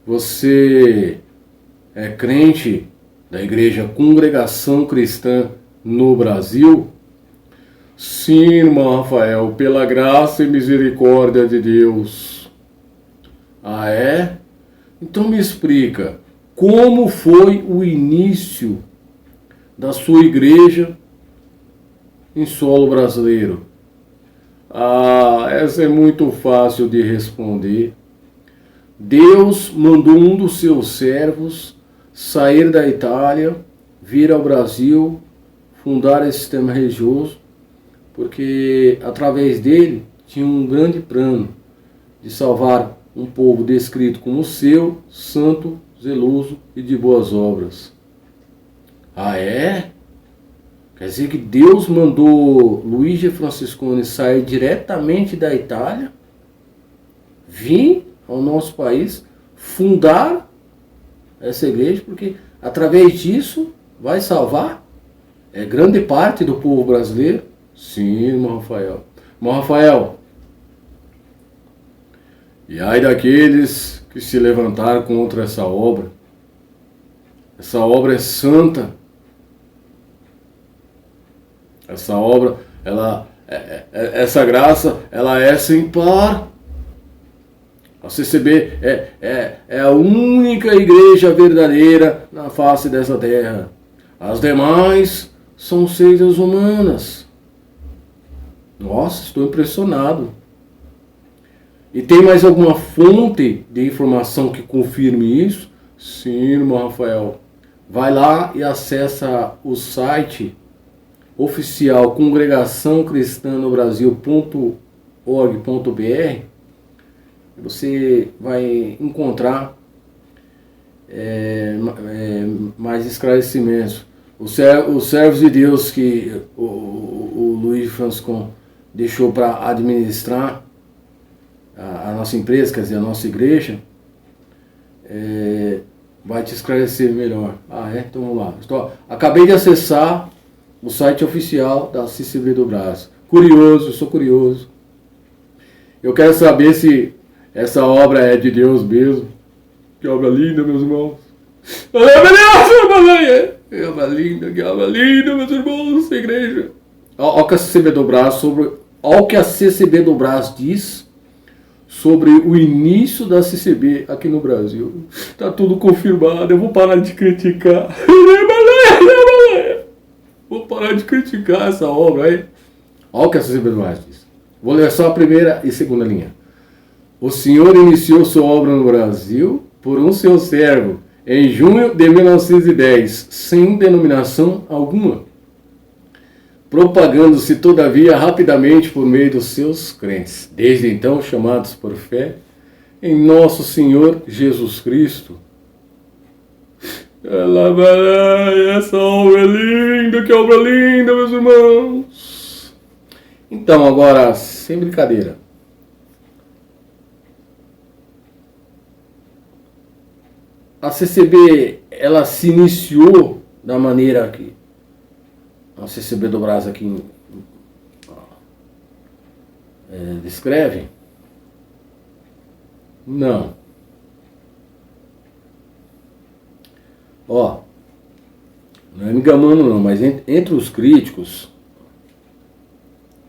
Você é crente da Igreja Congregação Cristã no Brasil? Sim, irmão Rafael, pela graça e misericórdia de Deus. Ah, é? Então me explica, como foi o início da sua igreja em solo brasileiro? Ah, essa é muito fácil de responder. Deus mandou um dos seus servos sair da Itália, vir ao Brasil, fundar esse sistema religioso, porque através dele tinha um grande plano de salvar um povo descrito como seu, santo, zeloso e de boas obras. Ah, é? Quer dizer que Deus mandou Luigi Franciscone sair diretamente da Itália, vir ao nosso país, fundar essa igreja, porque através disso vai salvar grande parte do povo brasileiro? Sim, irmão Rafael. Irmão Rafael, e ai daqueles que se levantaram contra essa obra. Essa obra é santa. Essa obra, essa graça, ela é sem par. A CCB é a única igreja verdadeira na face dessa terra. As demais são seitas humanas. Nossa, estou impressionado. E tem mais alguma fonte de informação que confirme isso? Sim, irmão Rafael. Vai lá e acessa o site oficial congregaçãocristanobrasil.org.br. Você vai encontrar mais esclarecimentos. Os servos de Deus que o Luiz Francisco deixou para administrar a nossa empresa, quer dizer, a nossa igreja, vai te esclarecer melhor. Ah, é? Então vamos lá. Acabei de acessar o site oficial da CCB do Brás. Curioso, sou curioso. Eu quero saber se essa obra é de Deus mesmo. Que obra linda, meus irmãos. Que obra linda, meus irmãos, essa igreja. Olha o que a CCB do Brás olha o que a CCB do Brás diz sobre o início da CCB aqui no Brasil. Tá tudo confirmado. Eu vou parar de criticar. Vou parar de criticar essa obra aí. Olha o que a CCB do Brás diz. Vou ler só a primeira e segunda linha. O Senhor iniciou sua obra no Brasil por um seu servo em junho de 1910, sem denominação alguma, propagando-se todavia rapidamente por meio dos seus crentes, desde então chamados por fé em nosso Senhor Jesus Cristo. Essa obra é linda, que obra linda, meus irmãos. Então, agora, sem brincadeira, a CCB, ela se iniciou da maneira que a CCB do Brás aqui descreve? Não. Ó, não é me enganando não, mas entre os críticos,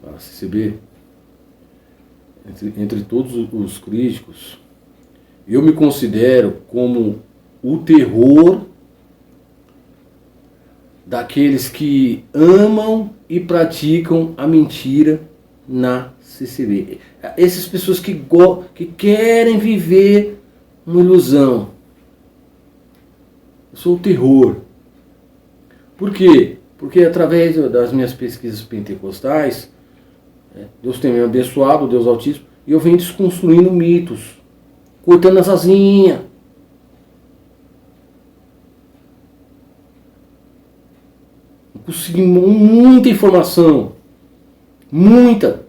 a CCB, entre todos os críticos, eu me considero como o terror daqueles que amam e praticam a mentira na CCB. Essas pessoas que querem viver uma ilusão. Eu sou o terror. Por quê? Porque através das minhas pesquisas pentecostais, Deus tem me abençoado, Deus Altíssimo, e eu venho desconstruindo mitos, cortando as asinhas. Consegui muita informação. Muita.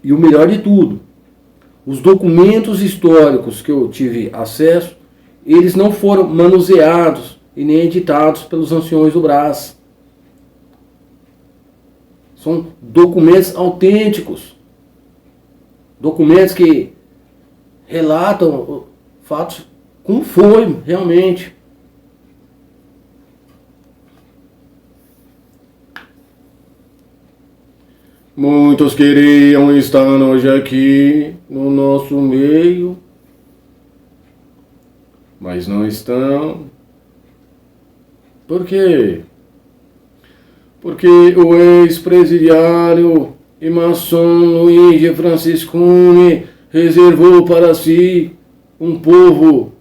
E o melhor de tudo, os documentos históricos que eu tive acesso, eles não foram manuseados e nem editados pelos anciões do Brás. São documentos autênticos. Documentos que relatam fatos como foi realmente. Muitos queriam estar hoje aqui no nosso meio, mas não estão. Por quê? Porque o ex-presidiário e maçom Luigi Franciscuni reservou para si um povo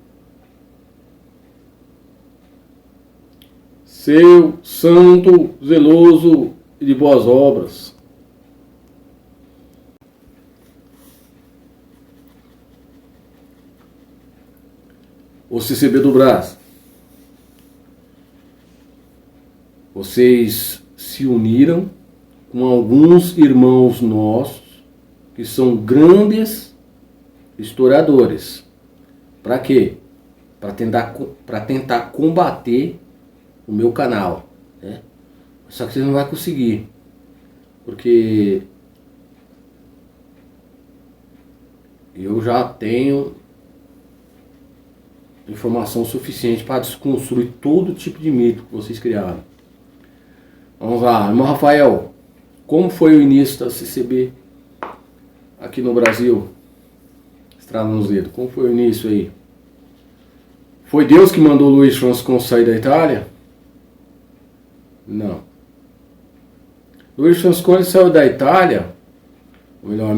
seu, santo, zeloso e de boas obras. O CCB do Brás. Vocês se uniram com alguns irmãos nossos que são grandes historiadores. Para quê? Para tentar combater o meu canal, né? Só que vocês não vão conseguir, porque eu já tenho informação suficiente para desconstruir todo tipo de mito que vocês criaram. Vamos lá, irmão Rafael, como foi o início da CCB aqui no Brasil? Estrada nos dedos, como foi o início aí? Foi Deus que mandou Luiz Francisco sair da Itália? Não. Luiz Francisco saiu da Itália, ou melhor,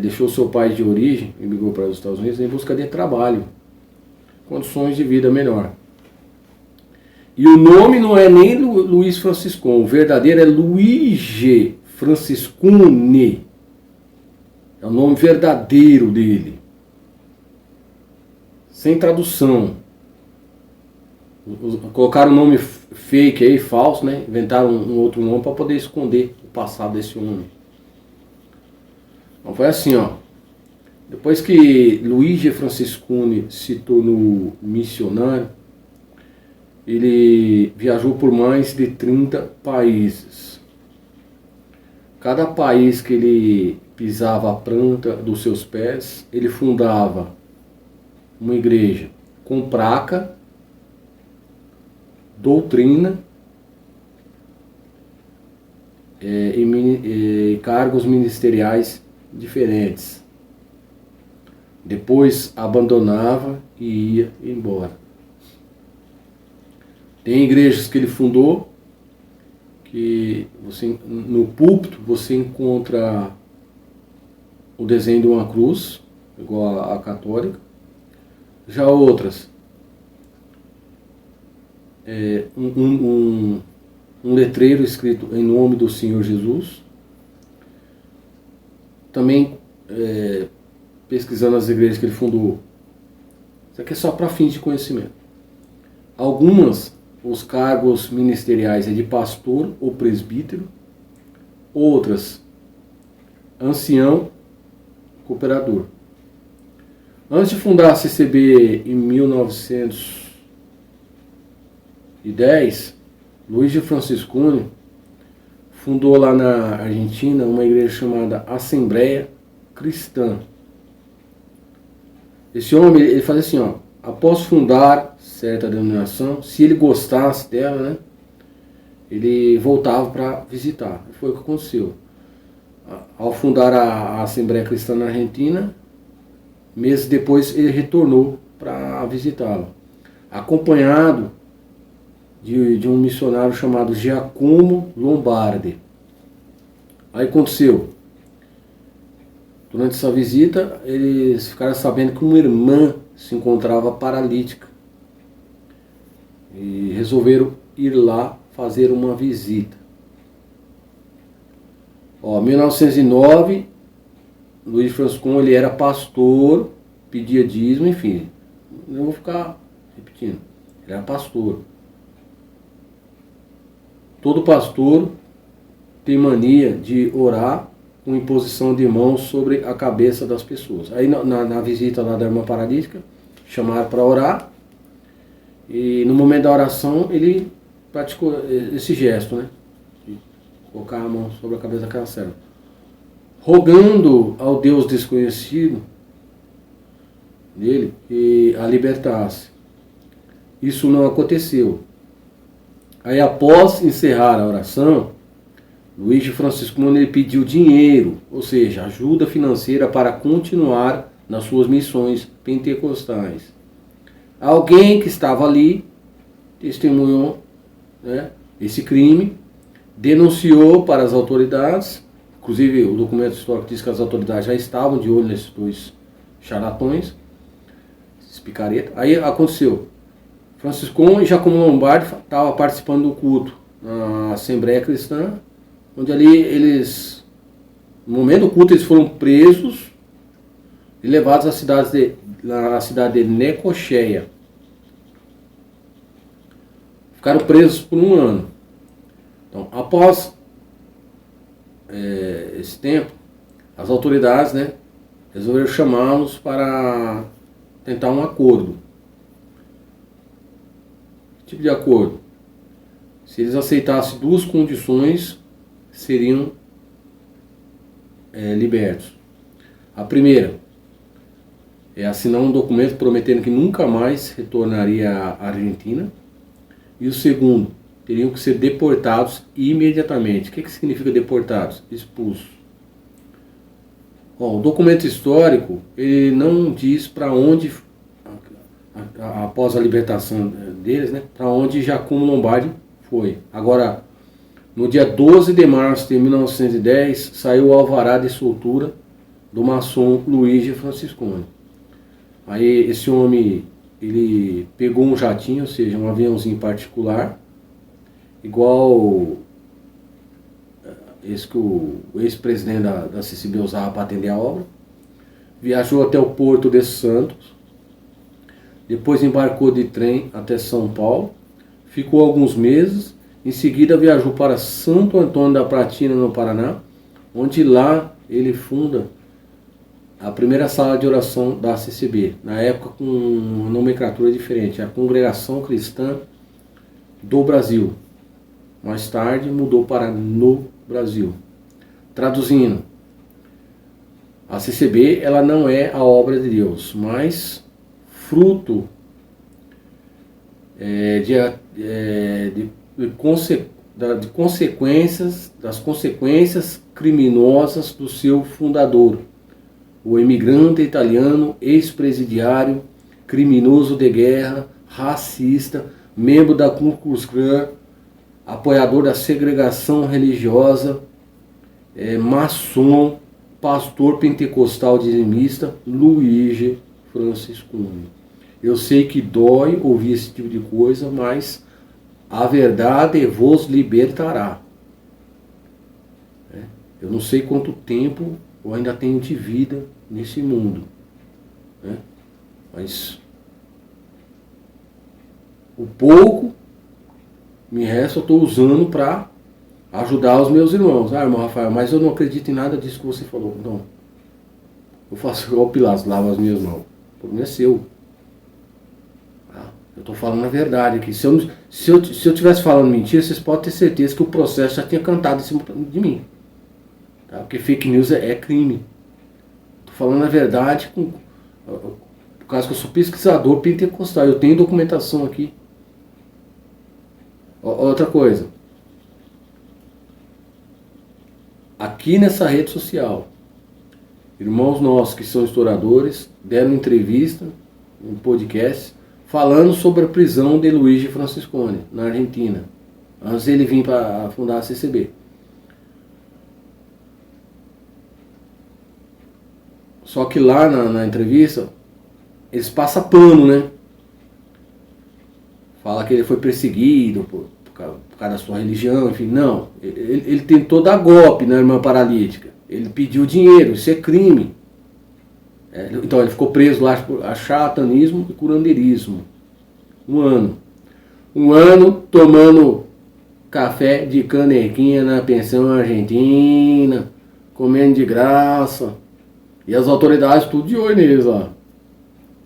deixou seu pai de origem e migrou para os Estados Unidos em busca de trabalho, condições de vida melhor. E o nome não é nem Luiz Francisco, o verdadeiro é Luigi Franciscuni. É o nome verdadeiro dele. Sem tradução. Colocaram um nome fake aí, falso, né? Inventaram um outro nome para poder esconder o passado desse homem. Então foi assim, ó. Depois que Luigi Franciscuni se tornou missionário, ele viajou por mais de 30 países. Cada país que ele pisava a planta dos seus pés, ele fundava uma igreja com placa, doutrina e cargos ministeriais diferentes. Depois abandonava e ia embora. Tem igrejas que ele fundou, que você, no púlpito você encontra o desenho de uma cruz, igual a católica. Já outras, um letreiro escrito em nome do Senhor Jesus. Também pesquisando as igrejas que ele fundou. Isso aqui é só para fins de conhecimento. Algumas, os cargos ministeriais é de pastor ou presbítero. Outras, ancião, cooperador. Antes de fundar a CCB em 1910, Luigi Franciscuni fundou lá na Argentina uma igreja chamada Assembleia Cristã. Esse homem, ele fazia assim, ó, após fundar certa denominação, se ele gostasse dela, né, ele voltava para visitar. Foi o que aconteceu. Ao fundar a Assembleia Cristã na Argentina, meses depois ele retornou para visitá-la, acompanhado de um missionário chamado Giacomo Lombardi. Aí aconteceu, durante essa visita, eles ficaram sabendo que uma irmã se encontrava paralítica e resolveram ir lá fazer uma visita. Em 1909, Luiz Francisco, ele era pastor, pedia dízimo, enfim, não vou ficar repetindo, ele era pastor. Todo pastor tem mania de orar com imposição de mãos sobre a cabeça das pessoas. Aí na visita lá da irmã paralítica, chamaram para orar, e no momento da oração ele praticou esse gesto, né? De colocar a mão sobre a cabeça daquela serva. Rogando ao Deus desconhecido, dele e a libertasse. Isso não aconteceu. Aí, após encerrar a oração, Luigi Franciscone ele pediu dinheiro, ou seja, ajuda financeira para continuar nas suas missões pentecostais. Alguém que estava ali testemunhou, né, esse crime, denunciou para as autoridades, inclusive o documento histórico diz que as autoridades já estavam de olho nesses dois charlatões, esses picaretas. Aí aconteceu, Franciscone e Giacomo Lombardi estavam participando do culto na Assembleia Cristã, onde ali eles, no momento do culto, eles foram presos e levados à cidade de Necocheia. Ficaram presos por 1 ano. Então, após esse tempo, as autoridades, né, resolveram chamá-los para tentar um acordo. Que tipo de acordo? Se eles aceitassem 2 condições, seriam libertos. A primeira é assinar um documento prometendo que nunca mais retornaria à Argentina. E o segundo, teriam que ser deportados imediatamente. O que significa deportados? Expulsos. Bom, o documento histórico ele não diz para onde, após a libertação deles, né, para onde Giacomo Lombardi foi. Agora, no dia 12 de março de 1910, saiu o alvará de soltura do maçom Luigi Franciscone. Aí esse homem, ele pegou um jatinho, ou seja, um aviãozinho particular, igual esse que o ex-presidente da CCB usava para atender a obra. Viajou até o Porto de Santos, depois embarcou de trem até São Paulo, ficou alguns meses. Em seguida viajou para Santo Antônio da Platina, no Paraná, onde lá ele funda a primeira sala de oração da CCB, na época com uma nomenclatura diferente, a Congregação Cristã do Brasil. Mais tarde mudou para No Brasil. Traduzindo, a CCB ela não é a obra de Deus, mas fruto das consequências criminosas do seu fundador, o imigrante italiano, ex-presidiário, criminoso de guerra, racista, membro da Ku Klux Klan, apoiador da segregação religiosa, maçom, pastor pentecostal dizimista, Luigi Franciscone. Eu sei que dói ouvir esse tipo de coisa, mas a verdade vos libertará. Eu não sei quanto tempo eu ainda tenho de vida nesse mundo, né? Mas o pouco me resta, eu estou usando para ajudar os meus irmãos. Ah, irmão Rafael, mas eu não acredito em nada disso que você falou. Não. Eu faço igual o Pilatos, lavo as minhas mãos. O problema é seu. Eu estou falando a verdade aqui. Se eu tivesse falando mentira, vocês podem ter certeza que o processo já tinha cantado em cima de mim. Tá? Porque fake news é crime. Estou falando a verdade por causa que eu sou pesquisador pentecostal. Eu tenho documentação aqui. Outra coisa. Aqui nessa rede social, irmãos nossos que são historiadores deram entrevista, um podcast, falando sobre a prisão de Luigi Franciscone, na Argentina, antes de ele vir para fundar a CCB. Só que lá na entrevista, eles passam pano, né? Fala que ele foi perseguido por causa da sua religião, enfim. Não, ele tentou dar golpe na irmã paralítica. Ele pediu dinheiro, isso é crime. Então ele ficou preso lá por charlatanismo e curandeirismo. 1 ano. 1 ano tomando café de canequinha na pensão argentina, comendo de graça. E as autoridades tudo de olho neles lá.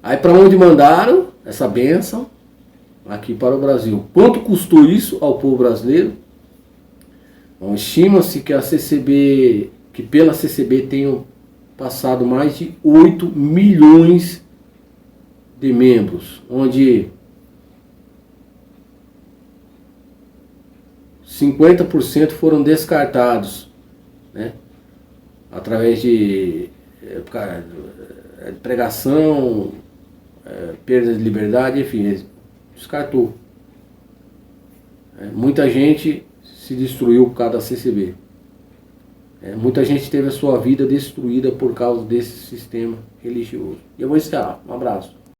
Aí para onde mandaram essa bênção? Aqui para o Brasil. Quanto custou isso ao povo brasileiro? Bom, estima-se que pela CCB tenham passado mais de 8 milhões de membros, onde 50% foram descartados, né? Através de pregação, perda de liberdade, enfim, descartou. Muita gente se destruiu por causa da CCB. Muita gente teve a sua vida destruída por causa desse sistema religioso. E eu vou encerrar. Um abraço.